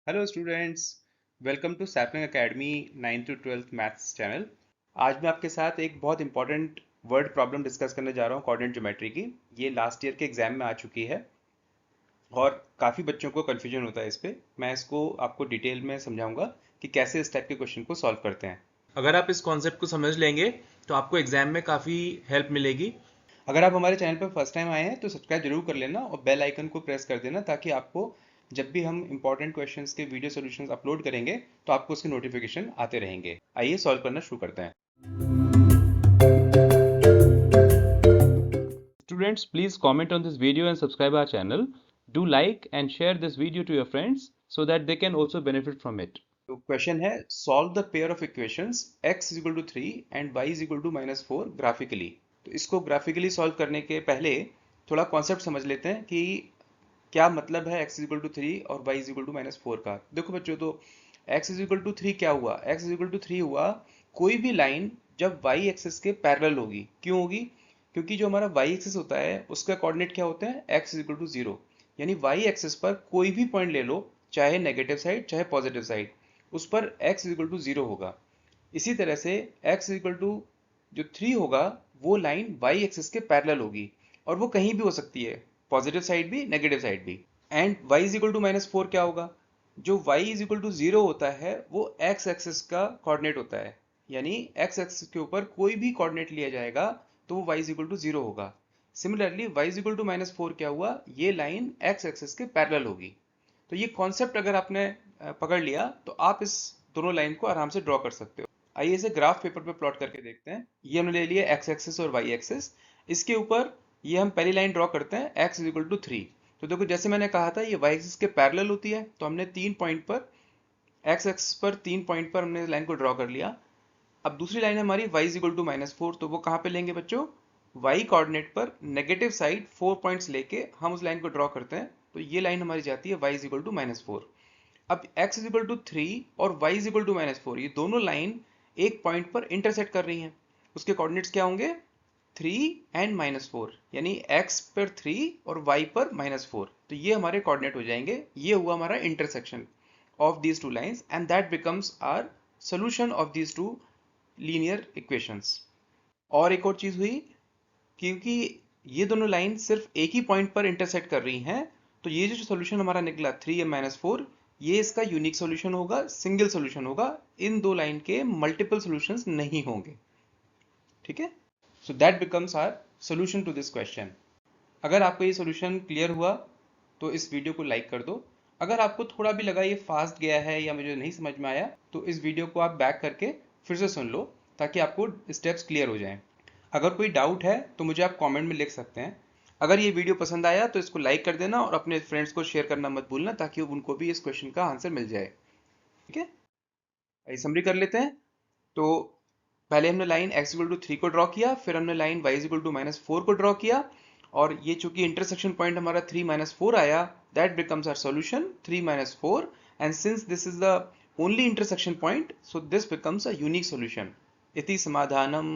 Hello students, welcome to Sapling Academy 9th to 12th maths channel. आज मैं आपके साथ एक बहुत इंपॉर्टेंट वर्ड प्रॉब्लम डिस्कस करने जा रहा हूँ कोऑर्डिनेट ज्योमेट्री की। ये लास्ट ईयर के एग्जाम में आ चुकी है और काफ़ी बच्चों को कन्फ्यूजन होता है इस पे। मैं इसको आपको डिटेल में समझाऊंगा कि कैसे इस टाइप के क्वेश्चन को सॉल्व करते हैं। अगर आप इस कॉन्सेप्ट को समझ लेंगे तो आपको एग्जाम में काफ़ी हेल्प मिलेगी। अगर आप हमारे चैनल पर फर्स्ट टाइम आए हैं तो सब्सक्राइब जरूर कर लेना और बेल आइकन को प्रेस कर देना, ताकि आपको जब भी हम इंपॉर्टेंट क्वेश्चंस के वीडियो सॉल्यूशंस अपलोड करेंगे तो आपको उसके नोटिफिकेशन आते रहेंगे। आइए सॉल्व करना शुरू करते हैं। Students, please comment on this video and subscribe our channel. Do like and share this video to your friends so that they can also benefit from it. तो क्वेश्चन है, solve the pair of equations x is equal to 3 and y is equal to -4 graphically. तो इसको graphically solve करने के पहले थोड़ा concept समझ लेते हैं कि क्या मतलब है x इज इक्वल टू 3 और y इज इक्वल टू -4 का। देखो बच्चों, तो x इज इक्वल टू 3 क्या हुआ? x इज इक्वल टू 3 हुआ कोई भी लाइन जब y एक्सिस के पैरेलल होगी। क्यों होगी? क्योंकि जो हमारा y एक्सिस होता है उसका कोऑर्डिनेट क्या होता है? x is equal to 0। यानी y एक्सिस पर कोई भी पॉइंट ले लो, चाहे नेगेटिव साइड चाहे पॉजिटिव साइड, उस पर x इज इक्वल टू 0 होगा। इसी तरह से x इज इक्वल टू जो 3 होगा वो लाइन y एक्सिस के पैरेलल होगी, और वो कहीं भी हो सकती है, पॉजिटिव साइड भी नेगेटिव साइड भी। And y is equal to -4 क्या होगा? जो y इज इक्वल टू 0 होता है वो x एक्सिस का कोऑर्डिनेट होता है। यानी x एक्सिस के ऊपर कोई भी कोऑर्डिनेट लिया जाएगा तो वो y इज इक्वल टू 0 होगा। Similarly y is equal to -4 क्या हुआ? ये लाइन x एक्सिस के पैरेलल होगी। तो ये कॉन्सेप्ट अगर आपने पकड़ लिया तो आप इस दोनों लाइन को आराम से ड्रॉ कर सकते हो। आइए इसे ग्राफ पेपर पे प्लॉट करके देखते हैं। ये हमने ले लिया x एक्सिस और y एक्सिस। इसके ऊपर ये हम पहली लाइन ड्रॉ करते हैं x इज इक्वल टू 3। तो देखो, जैसे मैंने कहा था ये y एक्सिस के पैरेलल होती है, तो हमने 3 पॉइंट पर x एक्सिस पर 3 पॉइंट पर हमने लाइन को ड्रॉ कर लिया। अब दूसरी लाइन हमारी y इज इक्वल टू -4, तो वो कहाँ पे लेंगे बच्चों? y कोऑर्डिनेट पर नेगेटिव साइड 4 पॉइंट्स लेके हम उस लाइन को ड्रॉ करते हैं। तो ये लाइन हमारी जाती है y इज इक्वल टू -4। अब x इज इक्वल टू 3 और y इज इक्वल टू -4, ये दोनों लाइन एक पॉइंट पर इंटरसेक्ट कर रही हैं। उसके कोऑर्डिनेट्स क्या होंगे? 3 एंड -4, यानी x पर 3 और y पर -4। तो ये हमारे कोऑर्डिनेट हो जाएंगे। ये हुआ हमारा intersection of these two lines and that becomes our solution of these two linear equations. और एक और चीज हुई, क्योंकि ये दोनों लाइन सिर्फ एक ही पॉइंट पर इंटरसेक्ट कर रही हैं, तो ये जो सॉल्यूशन हमारा निकला 3m-4, ये इसका यूनिक सॉल्यूशन होगा, सिंगल सॉल्यूशन होगा। इन दो लाइन के मल्टीपल सॉल्यूशंस नहीं होंगे। ठीक है, so that becomes our solution to this question. अगर आपको ये सॉल्यूशन क्लियर हुआ तो इस वीडियो को लाइक कर दो। अगर आपको थोड़ा भी लगा ये फास्ट गया है या मुझे नहीं समझ में आया, तो इस वीडियो को आप बैक करके फिर से सुन लो, ताकि आपको स्टेप्स क्लियर हो जाएं। अगर कोई डाउट है तो मुझे आप कमेंट में लिख सकते हैं। अगर ये वीडियो पसंद आया तो इसको लाइक कर देना और अपने फ्रेंड्स को शेयर करना मत भूलना, ताकि उनको भी इस क्वेश्चन का आंसर मिल जाए। ठीक है, आइए समरी कर लेते हैं। तो पहले हमने लाइन x इक्वल टू 3 को ड्रॉ किया, फिर हमने लाइन y इक्वल टू -4 को ड्रॉ किया, और ये चूंकि इंटरसेक्शन पॉइंट हमारा 3 -4 आया, that becomes our solution 3 -4। And since this is the only intersection point, so this becomes a unique solution. इति समाधानम।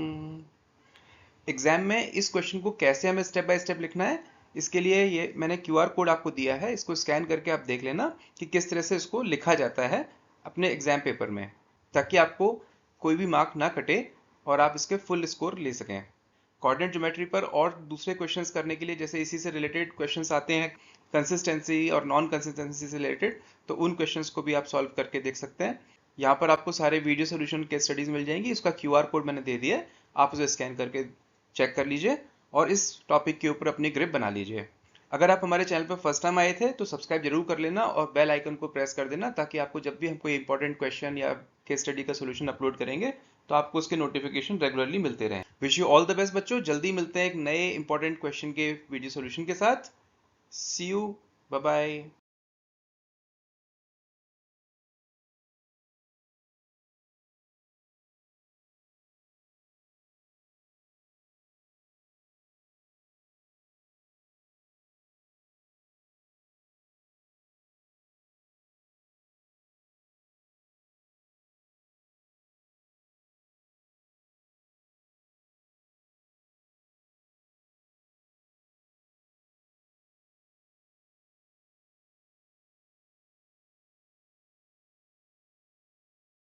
एग्जाम में इस क्वेश्चन को कैसे हमें स्टेप बाय स्टेप लिखना है, इसके लिए ये मैंने QR कोड आपको दिया है, इसको स्कैन करके आप देख लेना कि किस तरह से इसको लिखा जाता है अपने एग्जाम पेपर में, ताकि आपको कोई भी मार्क ना कटे और आप इसके फुल स्कोर ले सकें। कोऑर्डिनेट ज्योमेट्री पर और दूसरे क्वेश्चंस करने के लिए, जैसे इसी से रिलेटेड क्वेश्चंस आते हैं कंसिस्टेंसी और नॉन कंसिस्टेंसी से रिलेटेड, तो उन क्वेश्चंस को भी आप सॉल्व करके देख सकते हैं। यहाँ पर आपको सारे वीडियो सोल्यूशन के स्टडीज मिल जाएंगी। इसका QR कोड मैंने दे दिया है, आप उसे स्कैन करके चेक कर लीजिए और इस टॉपिक के ऊपर अपनी ग्रिप बना लीजिए। अगर आप हमारे चैनल पर फर्स्ट टाइम आए थे तो सब्सक्राइब जरूर कर लेना और बेल आइकन को प्रेस कर देना, ताकि आपको जब भी हम कोई इंपॉर्टेंट क्वेश्चन या केस स्टडी का सोल्यूशन अपलोड करेंगे तो आपको उसके नोटिफिकेशन रेगुलरली मिलते रहें। Wish you all the best बच्चों, जल्दी मिलते हैं एक नए इंपॉर्टेंट क्वेश्चन के वीडियो सोल्यूशन के साथ। सी यू, बाय बाय।